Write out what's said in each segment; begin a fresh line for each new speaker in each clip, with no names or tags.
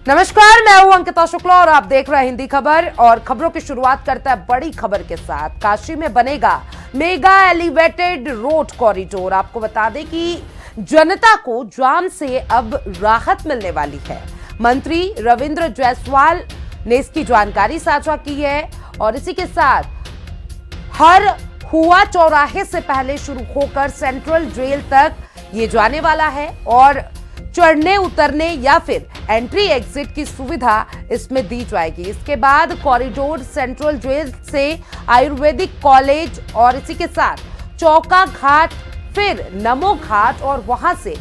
नमस्कार, मैं हूं अंकिता शुक्ला और आप देख रहे हैं हिंदी खबर। और खबरों की शुरुआत करता है बड़ी खबर के साथ। काशी में बनेगा मेगा एलिवेटेड रोड कॉरिडोर। आपको बता दें कि जनता को जाम से अब राहत मिलने वाली है। मंत्री रविंद्र जायसवाल ने इसकी जानकारी साझा की है और इसी के साथ हर हुआ चौराहे से पहले शुरू होकर सेंट्रल जेल तक ये जाने वाला है और चढ़ने उतरने या फिर एंट्री एग्जिट की सुविधा इसमें दी जाएगी। इसके बाद कॉरिडोर सेंट्रल जेल से आयुर्वेदिक कॉलेज और इसी के साथ चौका घाट, फिर नमो घाट और वहां से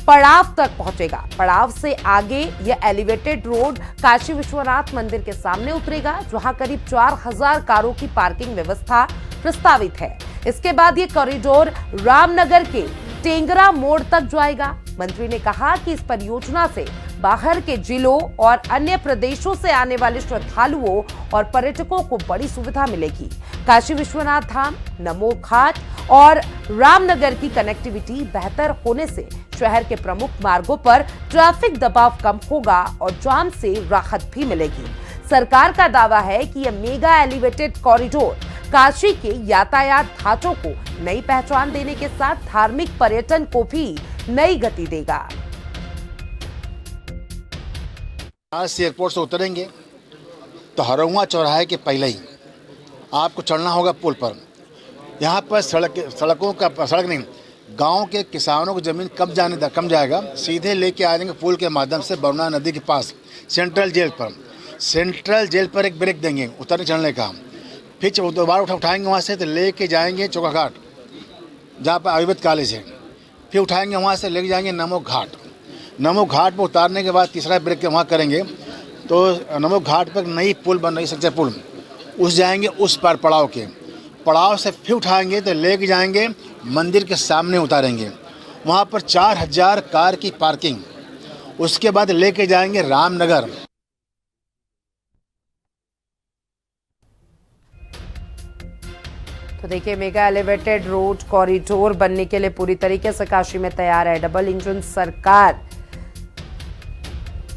पड़ाव तक पहुंचेगा। पड़ाव से आगे यह एलिवेटेड रोड काशी विश्वनाथ मंदिर के सामने उतरेगा, जहां करीब 4000 कारों की पार्किंग व्यवस्था प्रस्तावित है। इसके बाद यह कॉरिडोर रामनगर के टेंगरा मोड़ तक जाएगा। मंत्री ने कहा कि इस परियोजना से बाहर के जिलों और अन्य प्रदेशों से आने वाले श्रद्धालुओं और पर्यटकों को बड़ी सुविधा मिलेगी। काशी विश्वनाथ धाम, नमो घाट और रामनगर की कनेक्टिविटी बेहतर होने से शहर के प्रमुख मार्गों पर ट्रैफिक दबाव कम होगा और जाम से राहत भी मिलेगी। सरकार का दावा है कि यह मेगा एलिवेटेड कॉरिडोर काशी के यातायात ढांचों को नई पहचान देने के साथ धार्मिक पर्यटन को भी नई गति देगा।
आज से एयरपोर्ट से उतरेंगे तो हरौआ चौराहे के पहले ही आपको चढ़ना होगा पुल पर। यहाँ पर सड़क नहीं, गांव के किसानों को ज़मीन कम जाएगा। सीधे लेके आ जाएंगे पुल के माध्यम से बरुणा नदी के पास सेंट्रल जेल पर। सेंट्रल जेल पर एक ब्रेक देंगे उतरने चढ़ने का, फिर दोबारा उठाएंगे वहाँ से तो लेके जाएंगे चौका घाट जहाँ पर आयुर्वेद कॉलेज है। फिर उठाएंगे वहाँ से लेके जाएंगे नमो घाट। नमो घाट पर उतारने के बाद तीसरा ब्रेक वहाँ करेंगे तो नमो घाट पर नई पुल बन रही, सक्सेस पुल, उस जाएंगे उस पार पड़ाव से फिर उठाएंगे तो लेके जाएंगे मंदिर के सामने उतारेंगे। वहाँ पर 4000 कार की पार्किंग। उसके बाद लेके जाएंगे रामनगर।
तो देखिए, मेगा एलिवेटेड रोड कॉरिडोर बनने के लिए पूरी तरीके से काशी में तैयार है। डबल इंजन सरकार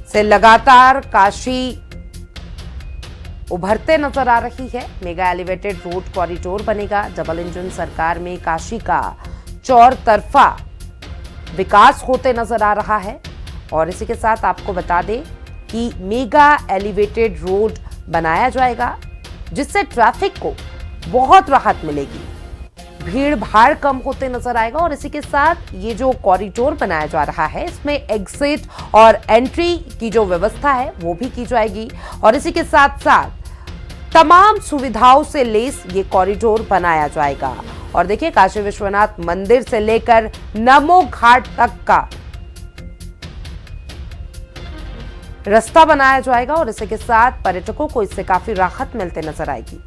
से लगातार काशी उभरते नजर आ रही है। मेगा एलिवेटेड रोड कॉरिडोर बनेगा। डबल इंजन सरकार में काशी का चौतरफा विकास होते नजर आ रहा है। और इसी के साथ आपको बता दें कि मेगा एलिवेटेड रोड बनाया जाएगा जिससे ट्रैफिक को बहुत राहत मिलेगी, भीड़ भाड़ कम होते नजर आएगा। और इसी के साथ ये जो कॉरिडोर बनाया जा रहा है इसमें एग्जिट और एंट्री की जो व्यवस्था है वो भी की जाएगी। और इसी के साथ साथ तमाम सुविधाओं से लेस ये कॉरिडोर बनाया जाएगा। और देखिए, काशी विश्वनाथ मंदिर से लेकर नमो घाट तक का रास्ता बनाया जाएगा और इसी के साथ पर्यटकों को इससे काफी राहत मिलते नजर आएगी।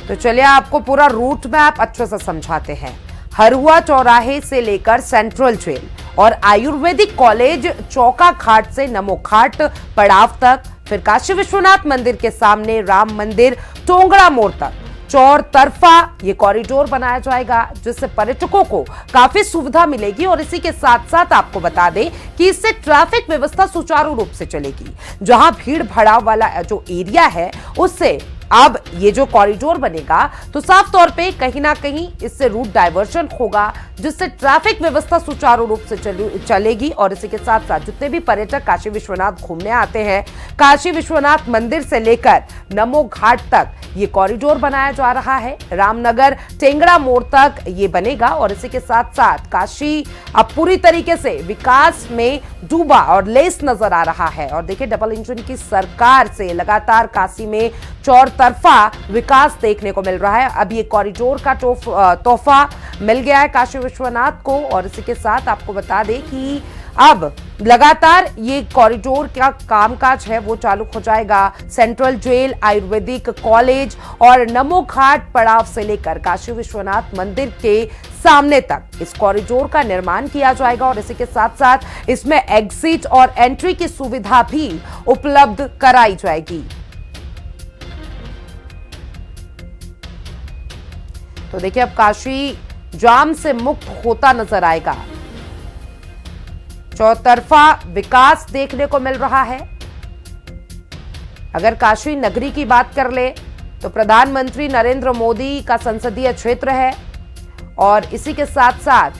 तो चलिए आपको पूरा रूट मैप अच्छे से समझाते हैं। हरुआ चौराहे से लेकर सेंट्रल जेल और आयुर्वेदिक कॉलेज, चौका घाट से नमो घाट पड़ाव तक, फिर काशी विश्वनाथ मंदिर के सामने राम मंदिर टोंगड़ा मोड़ तक चौतरफा ये कॉरिडोर बनाया जाएगा जिससे पर्यटकों को काफी सुविधा मिलेगी। और इसी के साथ साथ आपको बता दें कि इससे ट्रैफिक व्यवस्था सुचारू रूप से चलेगी। जहां भीड़ भड़ाव वाला जो एरिया है उससे अब ये जो कॉरिडोर बनेगा तो साफ तौर पे कहीं ना कहीं इससे रूट डाइवर्जन होगा जिससे ट्रैफिक व्यवस्था सुचारू रूप से चलेगी। और इसी के साथ साथ जितने भी पर्यटक काशी विश्वनाथ घूमने आते हैं, काशी विश्वनाथ मंदिर से लेकर नमो घाट तक ये कॉरिडोर बनाया जा रहा है। रामनगर टेंगड़ा मोड़ तक ये बनेगा और इसी के साथ साथ काशी अब पूरी तरीके से विकास में डूबा और लेस नजर आ रहा है। और देखिए, डबल इंजन की सरकार से लगातार काशी में चौतरफा विकास देखने को मिल रहा है। अब ये कॉरिडोर का तोहफा मिल गया है काशी विश्वनाथ को। और इसी के साथ आपको बता दें कि अब लगातार ये कॉरिडोर का कामकाज है वो चालू हो जाएगा। सेंट्रल जेल, आयुर्वेदिक कॉलेज और नमो घाट पड़ाव से लेकर काशी विश्वनाथ मंदिर के सामने तक इस कॉरिडोर का निर्माण किया जाएगा। और इसी के साथ साथ इसमें एग्जिट और एंट्री की सुविधा भी उपलब्ध कराई जाएगी। तो देखिए अब काशी जाम से मुक्त होता नजर आएगा। चौतरफा विकास देखने को मिल रहा है। अगर काशी नगरी की बात कर ले तो प्रधानमंत्री नरेंद्र मोदी का संसदीय क्षेत्र है और इसी के साथ साथ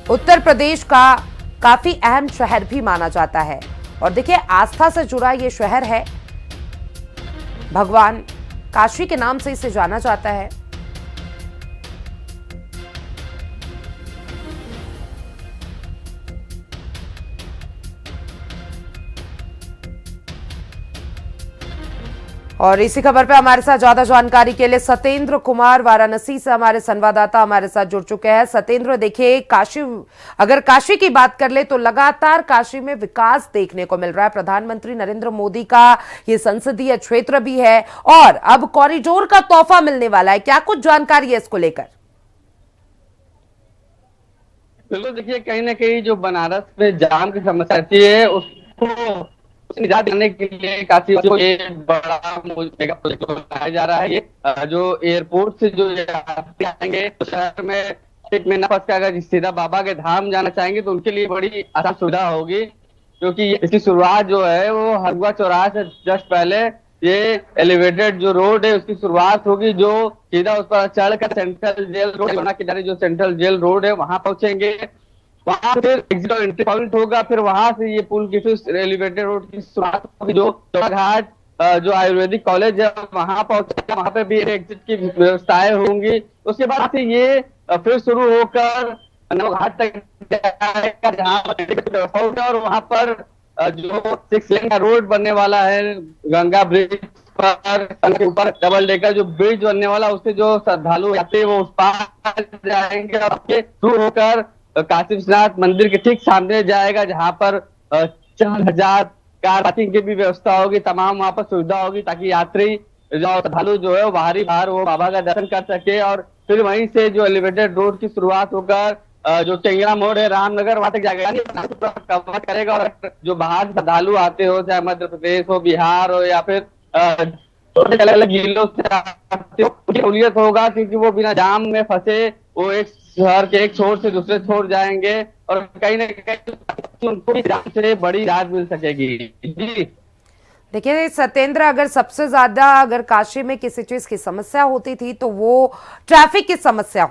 उत्तर प्रदेश का काफी अहम शहर भी माना जाता है। और देखिए आस्था से जुड़ा ये शहर है, भगवान काशी के नाम से इसे जाना जाता है। और इसी खबर पे हमारे साथ ज्यादा जानकारी के लिए सत्येंद्र कुमार वाराणसी से हमारे संवाददाता हमारे साथ जुड़ चुके हैं। सत्येंद्र, देखिए अगर काशी की बात कर ले तो लगातार काशी में विकास देखने को मिल रहा है। प्रधानमंत्री नरेंद्र मोदी का ये संसदीय क्षेत्र भी है और अब कॉरिडोर का तोहफा मिलने वाला है। क्या कुछ जानकारी है इसको लेकर?
बिल्कुल, देखिए कहीं ना कहीं जो बनारस में जाम की समस्या रहती है उसको निजात दिलाने के लिए काशी को ये बड़ा मेगा प्रोजेक्ट बनाया जा रहा है। ये जो एयरपोर्ट से जो यात्री आएंगे तो शहर में एक में न फंस के अगर सीधा बाबा के धाम जाना चाहेंगे तो उनके लिए बड़ी आसान सुविधा होगी, क्योंकि इसकी शुरुआत जो है वो हरगुआ चौराहे से जस्ट पहले ये एलिवेटेड जो रोड है उसकी शुरुआत होगी, जो सीधा उस पर चढ़कर सेंट्रल जेल रोड बना के जा जो सेंट्रल जेल रोड है वहां पहुंचेंगे। वहां फिर एग्जिट और एंट्री पॉइंट होगा, फिर वहां से ये पुल की फिर एलिवेटेड रोड की शुरुआत होगी, जो घाट जो आयुर्वेदिक कॉलेज है वहां पहुंचेगा, वहां पे भी एग्जिट की व्यवस्थाएं होंगी। उसके बाद से ये फिर शुरू होकर घाट तक जाएगा जहाँ होगा और वहां पर जो 6 लेन का रोड बनने वाला है गंगा ब्रिज पर ऊपर डबल डेकर जो ब्रिज बनने वाला उससे जो श्रद्धालु यात्री वो उस पार जाएंगे और शुरू होकर काशी विश्वनाथ मंदिर के ठीक सामने जाएगा, जहां पर 4000 कार पार्किंग की भी व्यवस्था होगी। तमाम वहां पर सुविधा होगी ताकि यात्री जो श्रद्धालु जो है बाहर वो बाबा का दर्शन कर सके। और फिर वहीं से जो एलिवेटेड रोड की शुरुआत होकर जो टेंगरा मोड़ है रामनगर वहां तक जाएगा, कवर करेगा। और जो बाहर श्रद्धालु आते हो चाहे मध्य प्रदेश हो, बिहार हो या फिर अलग अलग जिलों से सहूलियत होगा, क्योंकि वो बिना जाम में फंसे वो एक शहर के एक छोर से दूसरे छोर जाएंगे और कहीं ना कहीं उनको भी जाम से बड़ी राहत मिल सकेगी। जी
देखिए सत्येंद्र, अगर सबसे ज्यादा अगर काशी में किसी चीज की समस्या होती थी तो वो ट्रैफिक की समस्या